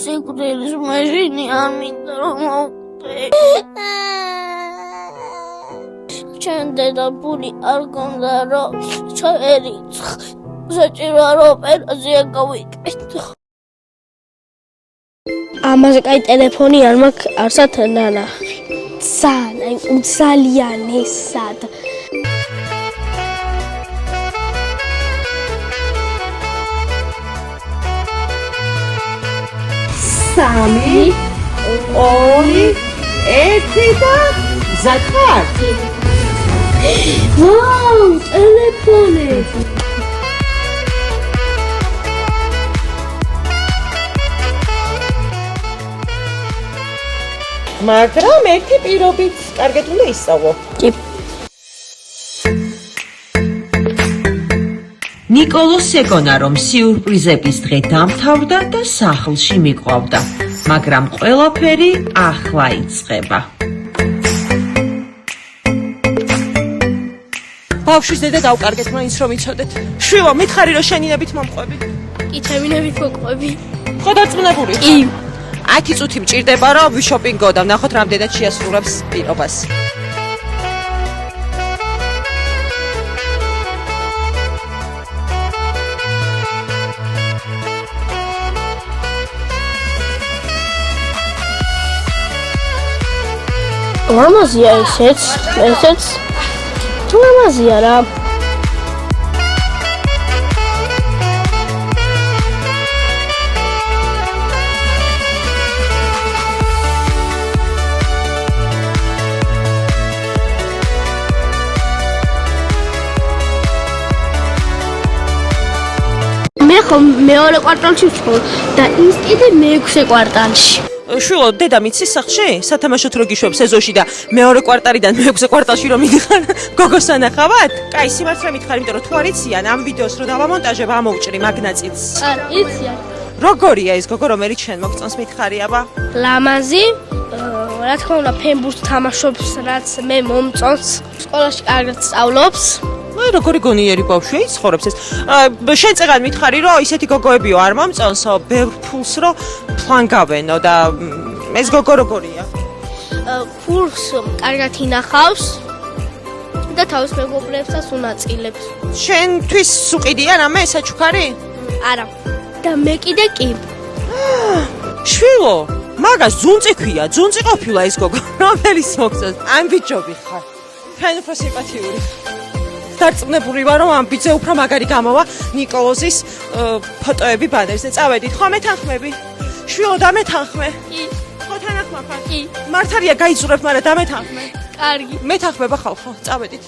სიკვდილის მეშინი არ მინდა რომ მოვკვდე. ჩემ დედაფული არ გონდა რომ ჩაერიცხ. საჭიროა რომ ოპერაცია გავიკეთო. ამაზე კაი ტელეფონი არ მაქვს არსად ნანახი. ძალიან ესად. სამი, ორი, ერთი და ზაქარ. ვაუ, ტელეფონები. მაგრამ ერთი პირობით კარგად უნდა ისწავლო. კი. ნიკოლოს ეგონა რომ სიურპრიზების დღე დამთავრდა და სახლში მიყვავდა, მაგრამ ყველაფერი ახლა იწყება. ბავშვის დედა დავკარგეთ, მაინც რომ იცოდეთ. შვილო, მითხარი რომ შენინებით მომყვები. კი, ჩემინებით მოყვები. ხო დარწმუნებული? კი. 10 წუთი მჭირდება რომ ვიშოპინგო და ვნახოთ რამდენად შეასრულებს პირობას. ლამაზია ესეც ლამაზია რა. მე ხომ მეორე კვარტალში ვცხოვრ და ის კიდე მეექვსე კვარტალში. შვილო, დედა მიცის სახლში? სათამაშოდ რო გიშვებ სეზონში და მეორე კვარტალიდან მეექვსე კვარტალში რომ მიდიხარ, გოგოს ანახავად? კაი, სიმართლე მითხარ, იმიტომ რომ თუ არ იციან, ამ ვიდეოს რო დავამონტაჟებ, ამოვჭრი მაგ ნაწილს. არა, იციან. როგორია ეს გოგო, რომელიც შენ მოგწონს მითხარი, აბა? ლამაზი, რა თქმა უნდა, ფენბურთს თამაშობს, რაც მე მომწონს. სკოლაში კარგად სწავლობს. როგორი გონიერი ბავშვია იცხოვრებს ეს. შენ წეგან მითხარი რომ ისეთი გოგოებიო არ მომწონსო, ბევრ ფულს რო ფლანგავენო და ეს გოგო როგორია? ფულს კარგად ინახავს და თავის მეგობრებსაც უნაწილებს. შენთვის უყიდია რამე საჩუქარი? არა. და მე კიდე კი. შვილო, მაგას ძუნწი ქვია, ძუნწი ყოფილა ეს გოგო. რომელიც მოგწონს? ამბიჯობი ხარ. თქვენ უფრო სიმპათიური. დარწმუნებული ვარ რომ ამ ბიძე უფრო მაგარი გამოვა ნიკოლოზის ფოტოები ბანერზე. წავედით, ხო მეთანხმები? შვილო, დამეთანხმე. კი. ხო თანახმაფა? კი. მართალია გაიძურებ, მაგრამ დამეთანხმე. კარგი. მეთანხმება ხალხო, წავედით.